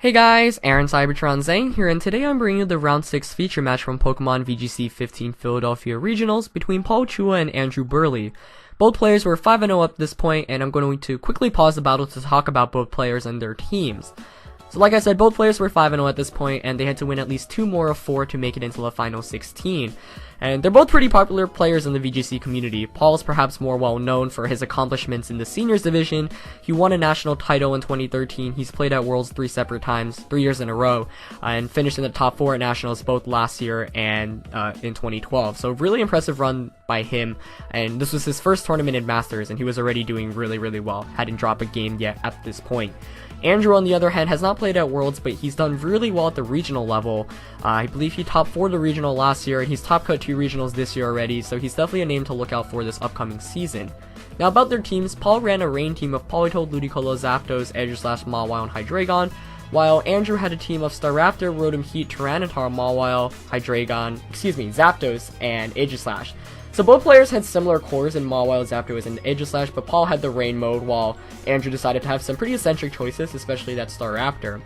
Hey guys, Aaron Cybertron Zhang here, and today I'm bringing you the Round 6 feature match from Pokemon VGC 15 Philadelphia Regionals between Paul Chua and Andrew Burley. Both players were 5-0 up this point, and I'm going to quickly pause the battle to talk about both players and their teams. So like I said, both players were 5-0 at this point, and they had to win at least 2 more of 4 to make it into the final 16. And they're both pretty popular players in the VGC community. Paul's perhaps more well known for his accomplishments in the seniors division. He won a national title in 2013. He's played at Worlds 3 separate times, 3 years in a row, and finished in the top 4 at nationals both last year and in 2012. So really impressive run by him, and this was his first tournament in Masters, and he was already doing really well. Hadn't dropped a game yet at this point. Andrew, on the other hand, has not played at Worlds, but he's done really well at the regional level. I believe he top 4'd the regional last year, and he's top cut 2 regionals this year already, so he's definitely a name to look out for this upcoming season. Now about their teams, Paul ran a rain team of Politoed, Ludicolo, Zapdos, Aegislash, Mawile, and Hydreigon, while Andrew had a team of Staraptor, Rotom Heat, Tyranitar, Mawile, Zapdos, and Aegislash. So both players had similar cores in Mawile, Zapdos, and Aegislash, but Paul had the rain mode while Andrew decided to have some pretty eccentric choices, especially that Staraptor.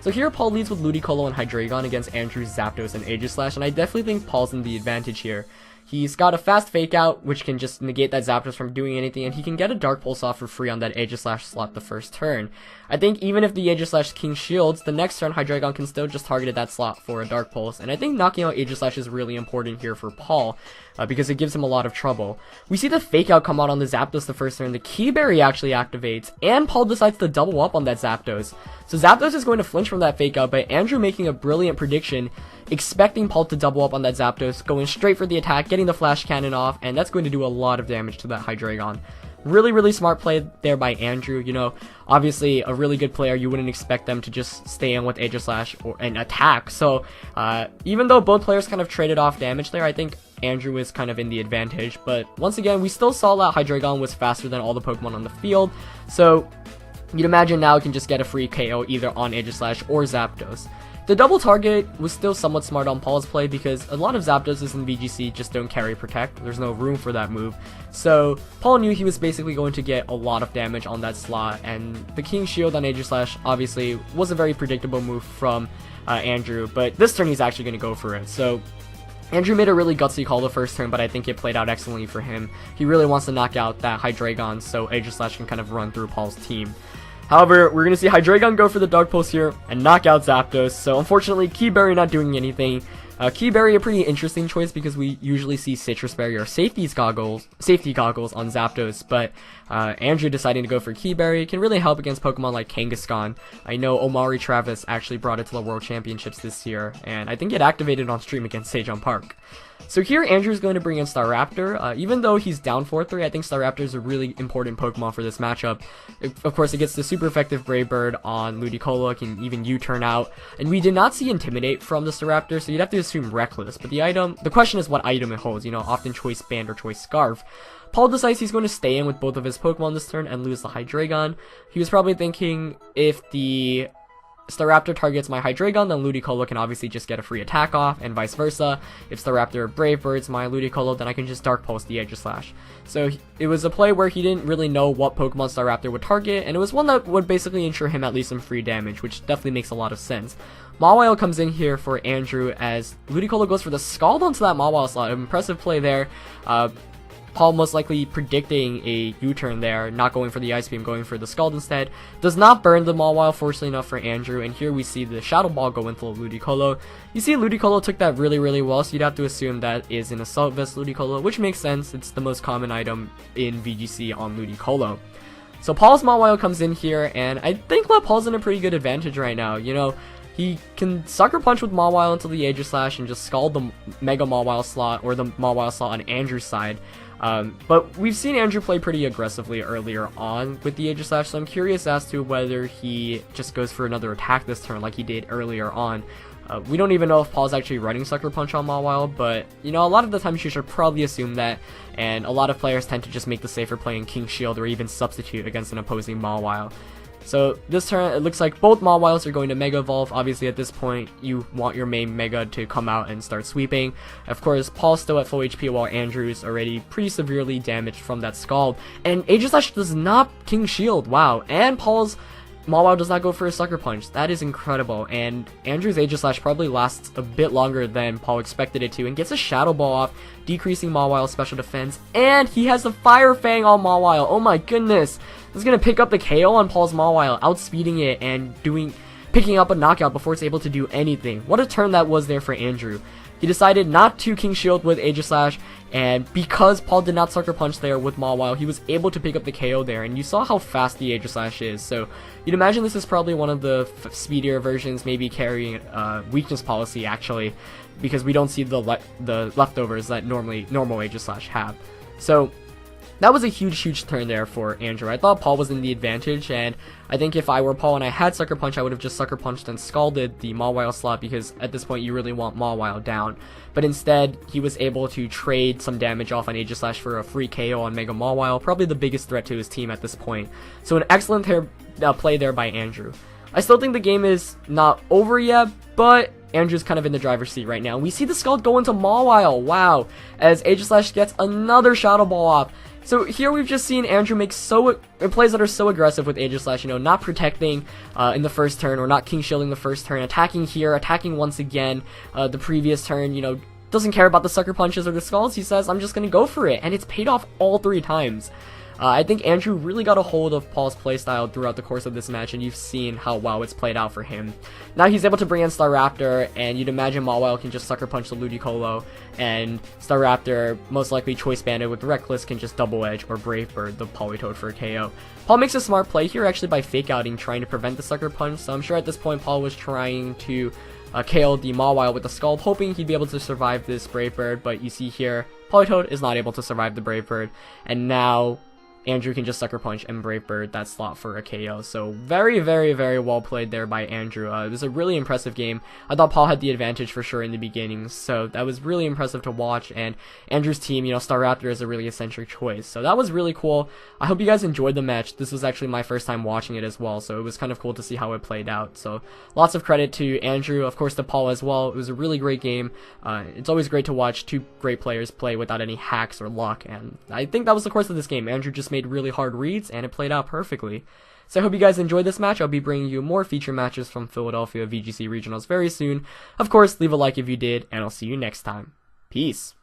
So here Paul leads with Ludicolo and Hydreigon against Andrew's Zapdos and Aegislash, and I definitely think Paul's in the advantage here. He's got a fast fake out, which can just negate that Zapdos from doing anything, and he can get a Dark Pulse off for free on that Aegislash slot the first turn. I think even if the Aegislash King shields, the next turn Hydreigon can still just target that slot for a Dark Pulse, and I think knocking out Aegislash is really important here for Paul, because it gives him a lot of trouble. We see the fake out come out on the Zapdos the first turn, the Key Berry actually activates, and Paul decides to double up on that Zapdos. So Zapdos is going to flinch from that fake out, but Andrew making a brilliant prediction, expecting Paul to double up on that Zapdos, going straight for the attack, getting the Flash Cannon off, and that's going to do a lot of damage to that Hydreigon. Really smart play there by Andrew. You know, obviously a really good player, you wouldn't expect them to just stay in with Aegislash and attack. So even though both players kind of traded off damage there, I think Andrew is kind of in the advantage. But once again, we still saw that Hydreigon was faster than all the Pokemon on the field. So you'd imagine now it can just get a free KO either on Aegislash or Zapdos. The double target was still somewhat smart on Paul's play because a lot of Zapdoses in VGC just don't carry Protect. There's no room for that move. So Paul knew he was basically going to get a lot of damage on that slot, and the King Shield on Aegislash obviously was a very predictable move from Andrew, but this turn he's actually going to go for it. So Andrew made a really gutsy call the first turn, but I think it played out excellently for him. He really wants to knock out that Hydreigon so Aegislash can kind of run through Paul's team. However, we're going to see Hydreigon go for the Dark Pulse here and knock out Zapdos, so unfortunately Key Berry not doing anything. Key Berry a pretty interesting choice because we usually see Citrus Berry or safety goggles on Zapdos, but Andrew deciding to go for Key Berry can really help against Pokemon like Kangaskhan. I know Omari Travis actually brought it to the World Championships this year, and I think it activated on stream against Sejong Park. So here Andrew's going to bring in Staraptor. Even though he's down 4-3, I think Staraptor is a really important Pokemon for this matchup. Of course, it gets the super effective Brave Bird on Ludicolo, can even U-turn out. And we did not see Intimidate from the Staraptor, so you'd have to assume Reckless. But the question is what item it holds, you know, often Choice Band or Choice Scarf. Paul decides he's going to stay in with both of his Pokemon this turn and lose the Hydreigon. He was probably thinking if the Staraptor targets my Hydreigon, then Ludicolo can obviously just get a free attack off, and vice versa. If Staraptor Brave Birds my Ludicolo, then I can just Dark Pulse the Aegislash. So it was a play where he didn't really know what Pokemon Staraptor would target, and it was one that would basically ensure him at least some free damage, which definitely makes a lot of sense. Mawile comes in here for Andrew as Ludicolo goes for the Scald onto that Mawile slot. An impressive play there. Paul most likely predicting a U-turn there, not going for the Ice Beam, going for the Scald instead. Does not burn the Mawile, fortunately enough for Andrew, and here we see the Shadow Ball go into Ludicolo. You see Ludicolo took that really well, so you'd have to assume that is an Assault Vest Ludicolo, which makes sense. It's the most common item in VGC on Ludicolo. So Paul's Mawile comes in here, and I think that Paul's in a pretty good advantage right now. You know, he can Sucker Punch with Mawile into the Aegislash and just Scald the Mega Mawile slot or the Mawile slot on Andrew's side. But we've seen Andrew play pretty aggressively earlier on with the Aegislash, so I'm curious as to whether he just goes for another attack this turn like he did earlier on. We don't even know if Paul's actually running Sucker Punch on Mawile, but you know, a lot of the times you should probably assume that, and a lot of players tend to just make the safer play in King Shield or even substitute against an opposing Mawile. So this turn, it looks like both Mawiles are going to Mega Evolve. Obviously, at this point, you want your main Mega to come out and start sweeping. Of course, Paul's still at full HP while Andrew's already pretty severely damaged from that Scald. And Aegislash does not King Shield. Wow. And Paul's Mawile does not go for a sucker punch. That is incredible, and Andrew's Aegislash probably lasts a bit longer than Paul expected it to, and gets a Shadow Ball off, decreasing Mawile's special defense, and he has the Fire Fang on Mawile. Oh my goodness, this is gonna pick up the KO on Paul's Mawile, outspeeding it and picking up a knockout before it's able to do anything. What a turn that was there for Andrew. He decided not to King Shield with Aegislash, and because Paul did not Sucker Punch there with Mawile, he was able to pick up the KO there, and you saw how fast the Aegislash is, so you'd imagine this is probably one of the speedier versions, maybe carrying weakness policy actually, because we don't see the leftovers that normal Aegislash have. So that was a huge turn there for Andrew. I thought Paul was in the advantage, and I think if I were Paul and I had Sucker Punch, I would have just Sucker Punched and scalded the Mawile slot, because at this point you really want Mawile down. But instead, he was able to trade some damage off on Aegislash for a free KO on Mega Mawile, probably the biggest threat to his team at this point. So an excellent play there by Andrew. I still think the game is not over yet, but Andrew's kind of in the driver's seat right now. We see the Scald go into Mawile, wow, as Aegislash gets another Shadow Ball off. So here we've just seen Andrew make plays that are so aggressive with Aegislash, you know, not protecting in the first turn, or not King Shielding the first turn, attacking here, attacking once again the previous turn, you know, doesn't care about the Sucker Punches or the Scalds. He says, I'm just going to go for it, and it's paid off all 3 times. I think Andrew really got a hold of Paul's playstyle throughout the course of this match, and you've seen how well it's played out for him. Now he's able to bring in Staraptor, and you'd imagine Mawile can just Sucker Punch the Ludicolo, and Staraptor, most likely Choice Banded with Reckless, can just Double Edge or Brave Bird the Politoed for a KO. Paul makes a smart play here actually by Fake Outing, trying to prevent the Sucker Punch, so I'm sure at this point Paul was trying to KO the Mawile with the Scald, hoping he'd be able to survive this Brave Bird, but you see here, Politoed is not able to survive the Brave Bird, and now Andrew can just Sucker Punch and Brave Bird that slot for a KO. So very well played there by Andrew. It was a really impressive game. I thought Paul had the advantage for sure in the beginning, so that was really impressive to watch. And Andrew's team, you know, Staraptor is a really eccentric choice, so that was really cool. I hope you guys enjoyed the match. This was actually my first time watching it as well, so it was kind of cool to see how it played out. So lots of credit to Andrew, of course to Paul as well. It was a really great game. It's always great to watch 2 great players play without any hacks or luck, and I think that was the course of this game. Andrew just made really hard reads, and it played out perfectly. So I hope you guys enjoyed this match. I'll be bringing you more feature matches from Philadelphia VGC Regionals very soon. Of course, leave a like if you did, and I'll see you next time. Peace.